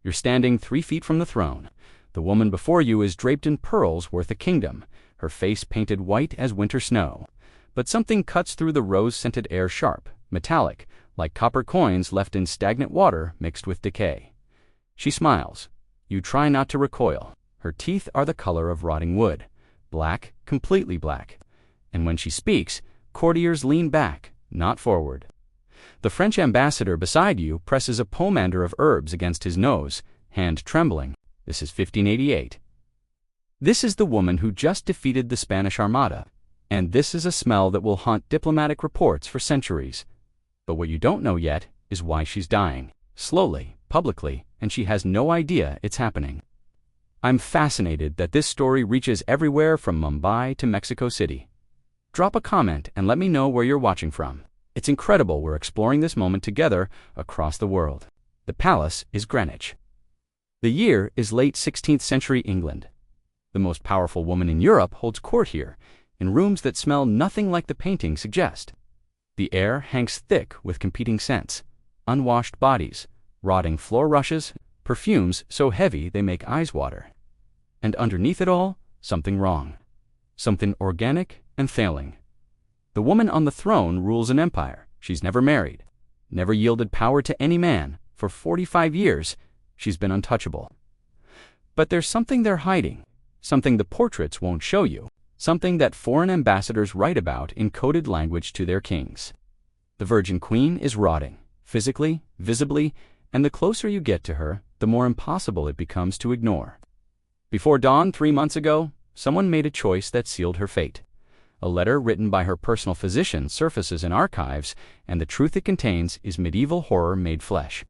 You're standing 3 feet from the throne. The woman before you is draped in pearls worth a kingdom, her face painted white as winter snow. But something cuts through the rose-scented air sharp, metallic, like copper coins left in stagnant water mixed with decay. She smiles. You try not to recoil. Her teeth are the color of rotting wood, black, completely black. And when she speaks, courtiers lean back, not forward. The French ambassador beside you presses a pomander of herbs against his nose, hand trembling. This is 1588. This is the woman who just defeated the Spanish Armada, and this is a smell that will haunt diplomatic reports for centuries. But what you don't know yet is why she's dying, slowly, publicly, and she has no idea it's happening. I'm fascinated that this story reaches everywhere from Mumbai to Mexico City. Drop a comment and let me know where you're watching from. It's incredible we're exploring this moment together across the world. The palace is Greenwich. The year is late 16th century England. The most powerful woman in Europe holds court here, in rooms that smell nothing like the paintings suggest. The air hangs thick with competing scents, unwashed bodies, rotting floor rushes, perfumes so heavy they make eyes water. And underneath it all, something wrong. Something organic and failing. The woman on the throne rules an empire. She's never married, never yielded power to any man. For 45 years, she's been untouchable. But there's something they're hiding, something the portraits won't show you, something that foreign ambassadors write about in coded language to their kings. The Virgin Queen is rotting, physically, visibly, and the closer you get to her, the more impossible it becomes to ignore. Before dawn 3 months ago, someone made a choice that sealed her fate. A letter written by her personal physician surfaces in archives, and the truth it contains is medieval horror made flesh.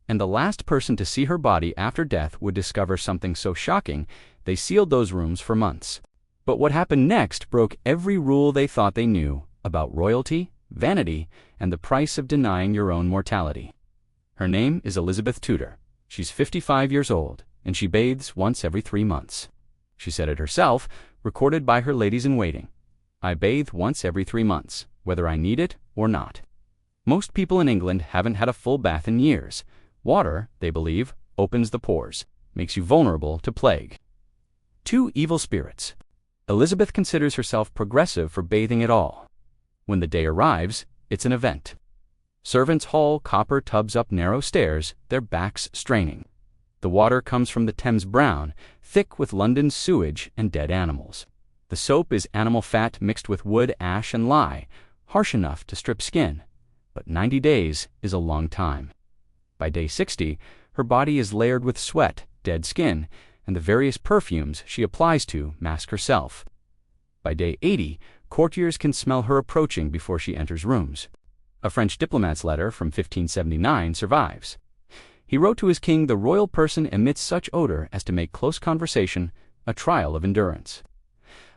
And the last person to see her body after death would discover something so shocking, they sealed those rooms for months. But what happened next broke every rule they thought they knew about royalty, vanity, and the price of denying your own mortality. Her name is Elizabeth Tudor. She's 55 years old, and she bathes once every 3 months. She said it herself, recorded by her ladies-in-waiting. I bathe once every 3 months, whether I need it or not. Most people in England haven't had a full bath in years. Water, they believe, opens the pores, makes you vulnerable to plague. 2 evil spirits. Elizabeth considers herself progressive for bathing at all. When the day arrives, it's an event. Servants haul copper tubs up narrow stairs, their backs straining. The water comes from the Thames Brown, thick with London's sewage and dead animals. The soap is animal fat mixed with wood, ash, and lye, harsh enough to strip skin. But 90 days is a long time. By day 60, her body is layered with sweat, dead skin, and the various perfumes she applies to mask herself. By day 80, courtiers can smell her approaching before she enters rooms. A French diplomat's letter from 1579 survives. He wrote to his king, the royal person emits such odor as to make close conversation a trial of endurance.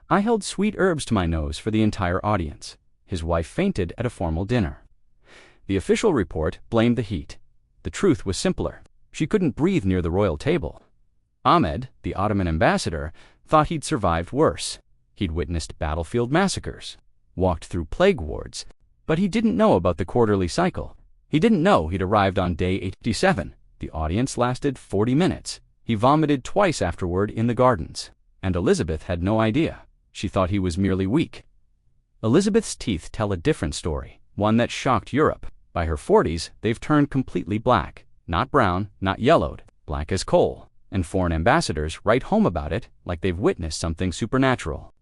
I held sweet herbs to my nose for the entire audience. His wife fainted at a formal dinner. The official report blamed the heat. The truth was simpler. She couldn't breathe near the royal table. Ahmed, the Ottoman ambassador, thought he'd survived worse. He'd witnessed battlefield massacres, walked through plague wards, but he didn't know about the quarterly cycle. He didn't know he'd arrived on day 87. The audience lasted 40 minutes. He vomited twice afterward in the gardens. And Elizabeth had no idea. She thought he was merely weak. Elizabeth's teeth tell a different story, one that shocked Europe. By her 40s, they've turned completely black. Not brown, not yellowed, black as coal. And foreign ambassadors write home about it like they've witnessed something supernatural.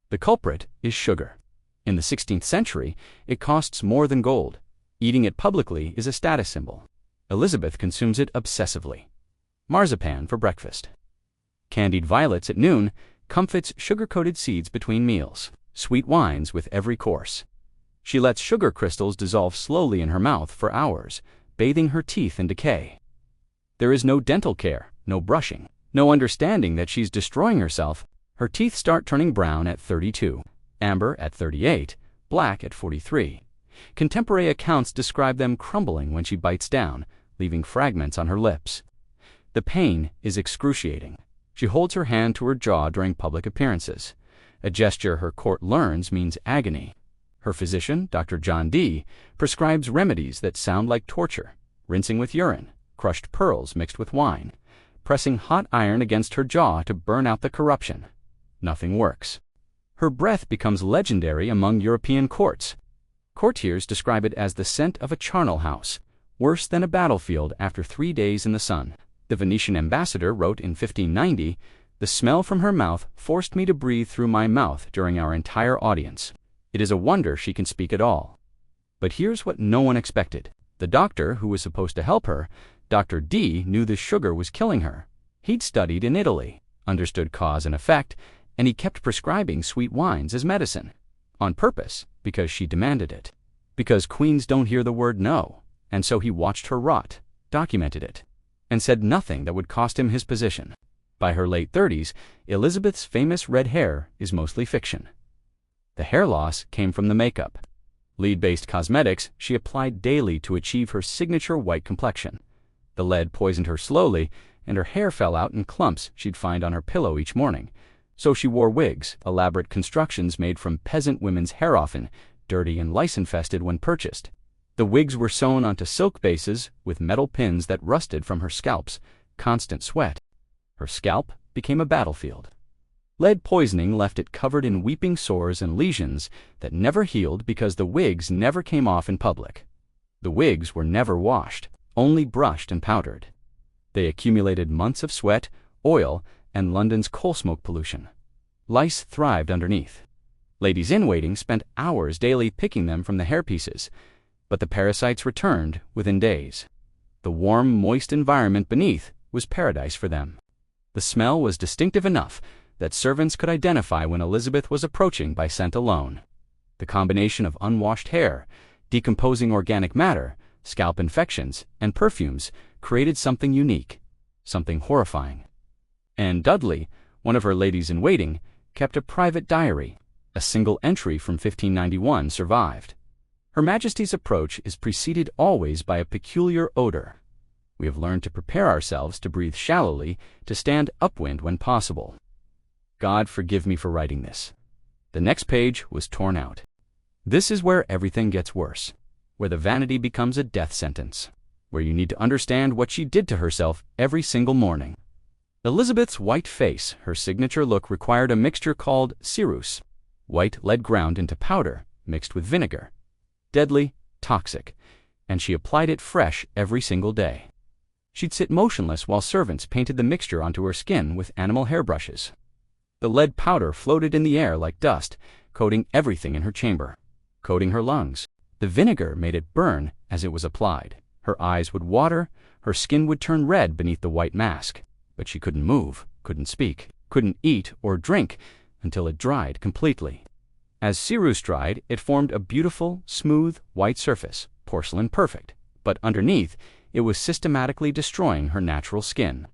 The culprit is sugar. In the 16th century, it costs more than gold. Eating it publicly is a status symbol. Elizabeth consumes it obsessively. Marzipan for breakfast. Candied violets at noon, comfits sugar-coated seeds between meals, sweet wines with every course. She lets sugar crystals dissolve slowly in her mouth for hours, bathing her teeth in decay. There is no dental care, no brushing, no understanding that she's destroying herself. Her teeth start turning brown at 32, amber at 38, black at 43. Contemporary accounts describe them crumbling when she bites down, leaving fragments on her lips. The pain is excruciating. She holds her hand to her jaw during public appearances. A gesture her court learns means agony. Her physician, Dr. John D., prescribes remedies that sound like torture, rinsing with urine, crushed pearls mixed with wine, pressing hot iron against her jaw to burn out the corruption. Nothing works. Her breath becomes legendary among European courts. Courtiers describe it as the scent of a charnel house, worse than a battlefield after 3 days in the sun. The Venetian ambassador wrote in 1590, "The smell from her mouth forced me to breathe through my mouth during our entire audience. It is a wonder she can speak at all." But here's what no one expected. The doctor who was supposed to help her, Dr. D, knew the sugar was killing her. He'd studied in Italy, understood cause and effect, and he kept prescribing sweet wines as medicine. On purpose, because she demanded it. Because queens don't hear the word no, and so he watched her rot, documented it, and said nothing that would cost him his position. By her late 30s, Elizabeth's famous red hair is mostly fiction. The hair loss came from the makeup. Lead-based cosmetics she applied daily to achieve her signature white complexion. The lead poisoned her slowly, and her hair fell out in clumps she'd find on her pillow each morning. So she wore wigs, elaborate constructions made from peasant women's hair, often dirty and lice-infested when purchased. The wigs were sewn onto silk bases with metal pins that rusted from her scalp's constant sweat. Her scalp became a battlefield. Lead poisoning left it covered in weeping sores and lesions that never healed because the wigs never came off in public. The wigs were never washed, only brushed and powdered. They accumulated months of sweat, oil, and London's coal smoke pollution. Lice thrived underneath. Ladies-in-waiting spent hours daily picking them from the hairpieces, but the parasites returned within days. The warm, moist environment beneath was paradise for them. The smell was distinctive enough that servants could identify when Elizabeth was approaching by scent alone. The combination of unwashed hair, decomposing organic matter, scalp infections, and perfumes created something unique, something horrifying. Anne Dudley, one of her ladies-in-waiting, kept a private diary. A single entry from 1591 survived. Her Majesty's approach is preceded always by a peculiar odor. We have learned to prepare ourselves to breathe shallowly, to stand upwind when possible. God forgive me for writing this. The next page was torn out. This is where everything gets worse, where the vanity becomes a death sentence, where you need to understand what she did to herself every single morning. Elizabeth's white face, her signature look, required a mixture called ceruse, white lead ground into powder mixed with vinegar. Deadly, toxic, and she applied it fresh every single day. She'd sit motionless while servants painted the mixture onto her skin with animal hairbrushes. The lead powder floated in the air like dust, coating everything in her chamber, coating her lungs. The vinegar made it burn as it was applied. Her eyes would water, her skin would turn red beneath the white mask, but she couldn't move, couldn't speak, couldn't eat or drink until it dried completely. As ceruse dried, it formed a beautiful, smooth, white surface, porcelain perfect, but underneath, it was systematically destroying her natural skin.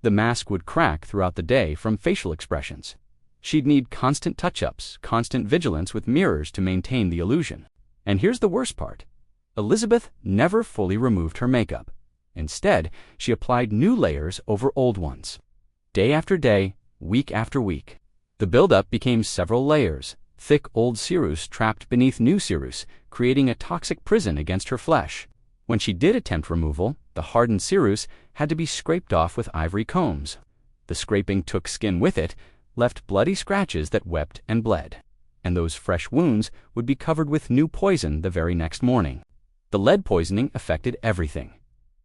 The mask would crack throughout the day from facial expressions. She'd need constant touch-ups, constant vigilance with mirrors to maintain the illusion. And here's the worst part. Elizabeth never fully removed her makeup. Instead, she applied new layers over old ones. Day after day, week after week. The buildup became several layers, thick old ceruse trapped beneath new ceruse, creating a toxic prison against her flesh. When she did attempt removal, the hardened ceruse had to be scraped off with ivory combs. The scraping took skin with it, left bloody scratches that wept and bled, and those fresh wounds would be covered with new poison the very next morning. The lead poisoning affected everything.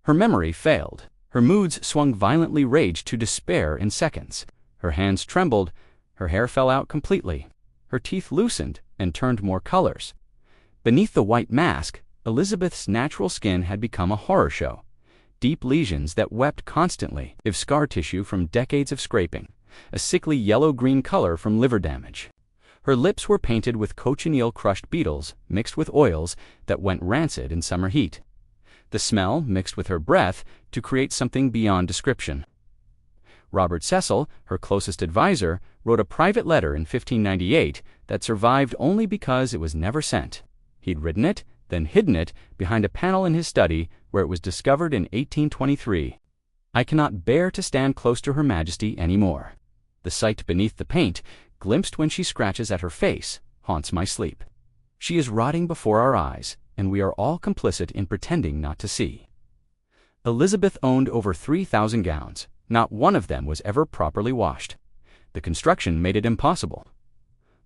Her memory failed. Her moods swung violently rage to despair in seconds. Her hands trembled. Her hair fell out completely. Her teeth loosened and turned more colors. Beneath the white mask, Elizabeth's natural skin had become a horror show. Deep lesions that wept constantly, if scar tissue from decades of scraping, a sickly yellow-green color from liver damage. Her lips were painted with cochineal crushed beetles mixed with oils that went rancid in summer heat. The smell mixed with her breath to create something beyond description. Robert Cecil, her closest advisor, wrote a private letter in 1598 that survived only because it was never sent. He'd written it, then hidden it behind a panel in his study where it was discovered in 1823. I cannot bear to stand close to Her Majesty any more. The sight beneath the paint, glimpsed when she scratches at her face, haunts my sleep. She is rotting before our eyes, and we are all complicit in pretending not to see. Elizabeth owned over 3,000 gowns. Not one of them was ever properly washed. The construction made it impossible.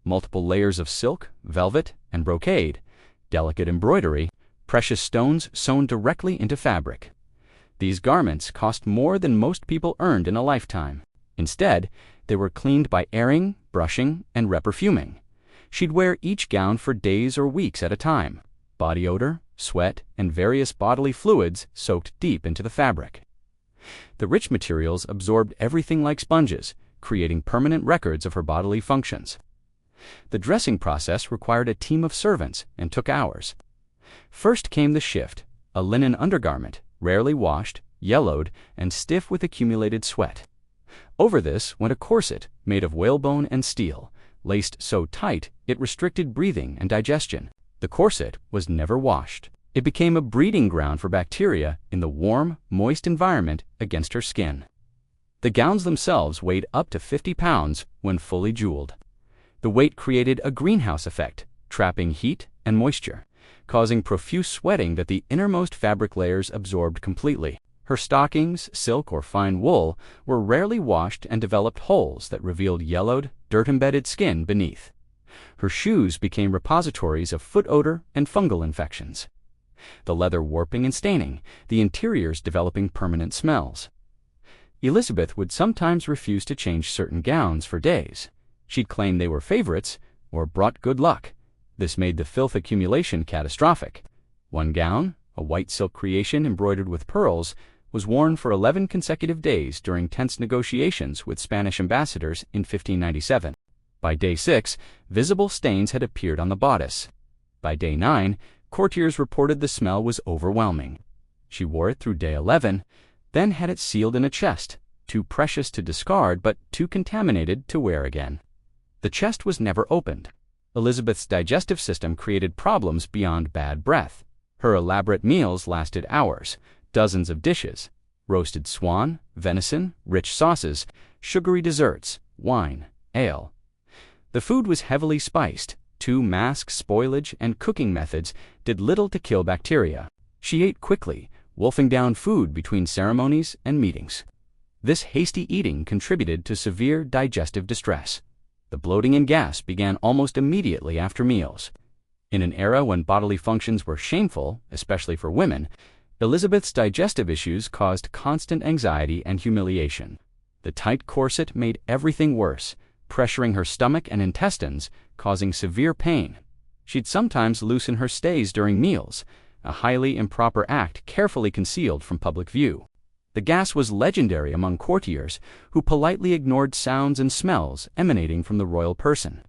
Multiple layers of silk, velvet, and brocade, delicate embroidery, precious stones sewn directly into fabric. These garments cost more than most people earned in a lifetime. Instead, they were cleaned by airing, brushing, and reperfuming. She'd wear each gown for days or weeks at a time. Body odor, sweat, and various bodily fluids soaked deep into the fabric. The rich materials absorbed everything like sponges, creating permanent records of her bodily functions. The dressing process required a team of servants and took hours. First came the shift, a linen undergarment, rarely washed, yellowed, and stiff with accumulated sweat. Over this went a corset made of whalebone and steel, laced so tight it restricted breathing and digestion. The corset was never washed. It became a breeding ground for bacteria in the warm, moist environment against her skin. The gowns themselves weighed up to 50 pounds when fully jeweled. The weight created a greenhouse effect, trapping heat and moisture, causing profuse sweating that the innermost fabric layers absorbed completely. Her stockings, silk or fine wool, were rarely washed and developed holes that revealed yellowed, dirt-embedded skin beneath. Her shoes became repositories of foot odor and fungal infections. The leather warping and staining, the interiors developing permanent smells. Elizabeth would sometimes refuse to change certain gowns for days. She'd claim they were favorites or brought good luck. This made the filth accumulation catastrophic. One gown, a white silk creation embroidered with pearls, was worn for 11 consecutive days during tense negotiations with Spanish ambassadors in 1597. By day 6, visible stains had appeared on the bodice. By day 9, courtiers reported the smell was overwhelming. She wore it through day 11, then had it sealed in a chest, too precious to discard but too contaminated to wear again. The chest was never opened. Elizabeth's digestive system created problems beyond bad breath. Her elaborate meals lasted hours, dozens of dishes, roasted swan, venison, rich sauces, sugary desserts, wine, ale. The food was heavily spiced. 2 mask, spoilage, and cooking methods did little to kill bacteria. She ate quickly, wolfing down food between ceremonies and meetings. This hasty eating contributed to severe digestive distress. The bloating and gas began almost immediately after meals. In an era when bodily functions were shameful, especially for women, Elizabeth's digestive issues caused constant anxiety and humiliation. The tight corset made everything worse, pressuring her stomach and intestines, causing severe pain. She'd sometimes loosen her stays during meals, a highly improper act carefully concealed from public view. The gas was legendary among courtiers, who politely ignored sounds and smells emanating from the royal person.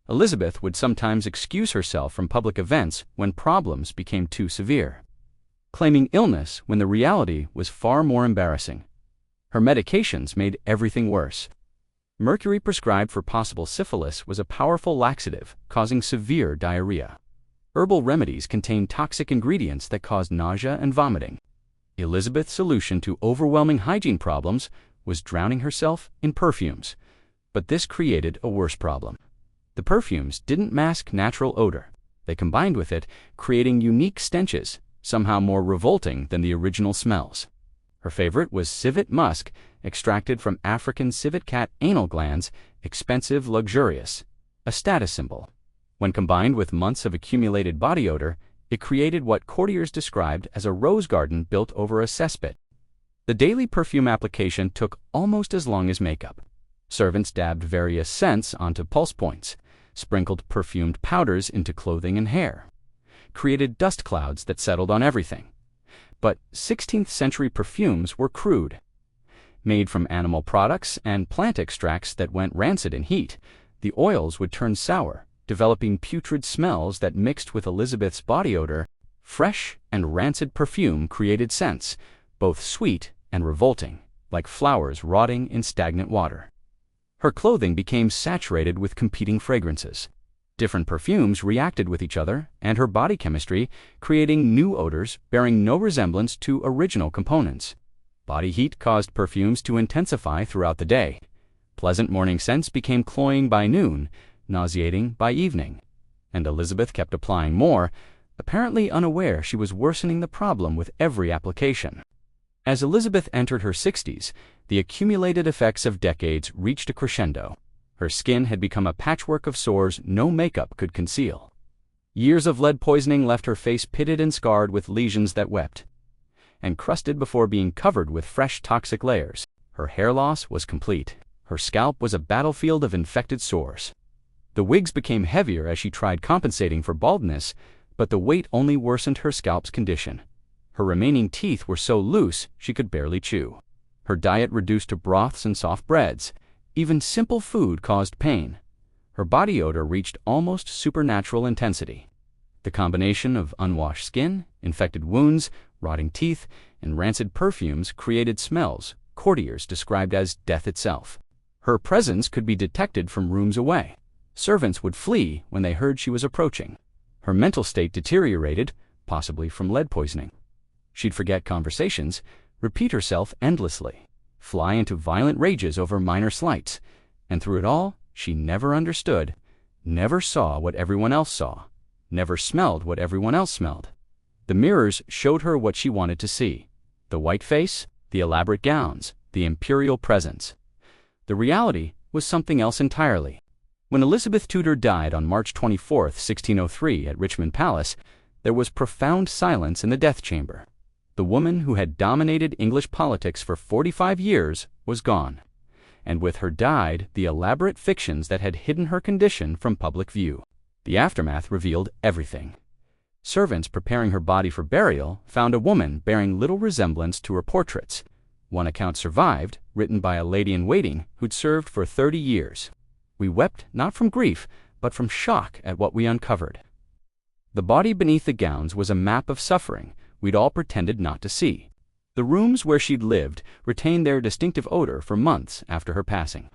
Elizabeth would sometimes excuse herself from public events when problems became too severe, claiming illness when the reality was far more embarrassing. Her medications made everything worse. Mercury prescribed for possible syphilis was a powerful laxative, causing severe diarrhea. Herbal remedies contained toxic ingredients that caused nausea and vomiting. Elizabeth's solution to overwhelming hygiene problems was drowning herself in perfumes, but this created a worse problem. The perfumes didn't mask natural odor. They combined with it, creating unique stenches, somehow more revolting than the original smells. Her favorite was civet musk, extracted from African civet cat anal glands, expensive, luxurious, a status symbol. When combined with months of accumulated body odor, it created what courtiers described as a rose garden built over a cesspit. The daily perfume application took almost as long as makeup. Servants dabbed various scents onto pulse points, sprinkled perfumed powders into clothing and hair, created dust clouds that settled on everything. But 16th century perfumes were crude. Made from animal products and plant extracts that went rancid in heat, the oils would turn sour, developing putrid smells that mixed with Elizabeth's body odor. Fresh and rancid perfume created scents, both sweet and revolting, like flowers rotting in stagnant water. Her clothing became saturated with competing fragrances. Different perfumes reacted with each other and her body chemistry, creating new odors bearing no resemblance to original components. Body heat caused perfumes to intensify throughout the day. Pleasant morning scents became cloying by noon, nauseating by evening. And Elizabeth kept applying more, apparently unaware she was worsening the problem with every application. As Elizabeth entered her 60s, the accumulated effects of decades reached a crescendo. Her skin had become a patchwork of sores no makeup could conceal. Years of lead poisoning left her face pitted and scarred with lesions that wept, and crusted before being covered with fresh toxic layers. Her hair loss was complete. Her scalp was a battlefield of infected sores. The wigs became heavier as she tried compensating for baldness, but the weight only worsened her scalp's condition. Her remaining teeth were so loose she could barely chew. Her diet reduced to broths and soft breads. Even simple food caused pain. Her body odor reached almost supernatural intensity. The combination of unwashed skin, infected wounds, rotting teeth, and rancid perfumes created smells courtiers described as death itself. Her presence could be detected from rooms away. Servants would flee when they heard she was approaching. Her mental state deteriorated, possibly from lead poisoning. She'd forget conversations, repeat herself endlessly, fly into violent rages over minor slights, and through it all, she never understood, never saw what everyone else saw, never smelled what everyone else smelled. The mirrors showed her what she wanted to see: the white face, the elaborate gowns, the imperial presence. The reality was something else entirely. When Elizabeth Tudor died on March 24, 1603, at Richmond Palace, there was profound silence in the death chamber. The woman who had dominated English politics for 45 years was gone, and with her died the elaborate fictions that had hidden her condition from public view. The aftermath revealed everything. Servants preparing her body for burial found a woman bearing little resemblance to her portraits. One account survived, written by a lady-in-waiting who'd served for 30 years. We wept not from grief, but from shock at what we uncovered. The body beneath the gowns was a map of suffering we'd all pretended not to see. The rooms where she'd lived retained their distinctive odor for months after her passing.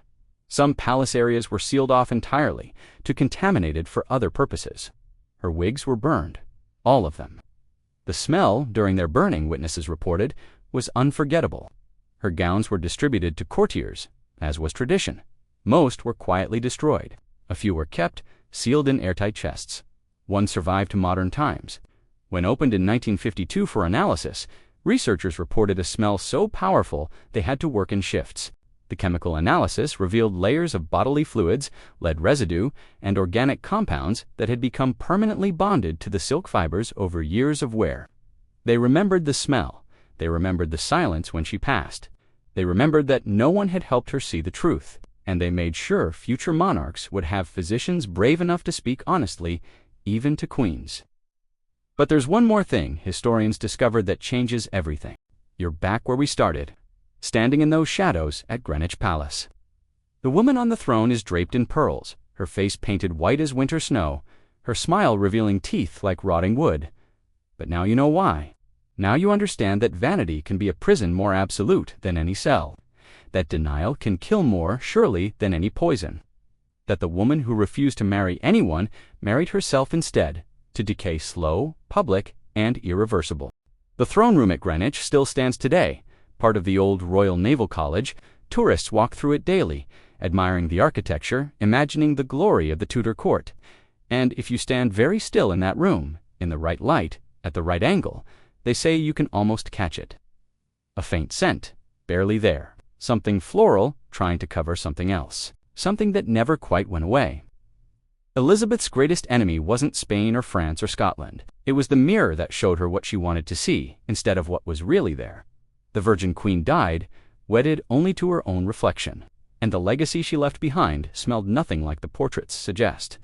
Some palace areas were sealed off entirely to contaminate it for other purposes. Her wigs were burned, all of them. The smell during their burning, witnesses reported, was unforgettable. Her gowns were distributed to courtiers, as was tradition. Most were quietly destroyed. A few were kept, sealed in airtight chests. One survived to modern times. When opened in 1952 for analysis, researchers reported a smell so powerful they had to work in shifts. The chemical analysis revealed layers of bodily fluids, lead residue, and organic compounds that had become permanently bonded to the silk fibers over years of wear. They remembered the smell. They remembered the silence when she passed. They remembered that no one had helped her see the truth. And they made sure future monarchs would have physicians brave enough to speak honestly, even to queens. But there's one more thing historians discovered that changes everything. You're back where we started, standing in those shadows at Greenwich Palace. The woman on the throne is draped in pearls, her face painted white as winter snow, her smile revealing teeth like rotting wood. But now you know why. Now you understand that vanity can be a prison more absolute than any cell. That denial can kill more surely than any poison. That the woman who refused to marry anyone married herself instead, to decay slow, public, and irreversible. The throne room at Greenwich still stands today, part of the old Royal Naval College. Tourists walk through it daily, admiring the architecture, imagining the glory of the Tudor court. And if you stand very still in that room, in the right light, at the right angle, they say you can almost catch it. A faint scent, barely there. Something floral trying to cover something else. Something that never quite went away. Elizabeth's greatest enemy wasn't Spain or France or Scotland. It was the mirror that showed her what she wanted to see, instead of what was really there. The Virgin Queen died, wedded only to her own reflection. And the legacy she left behind smelled nothing like the portraits suggest.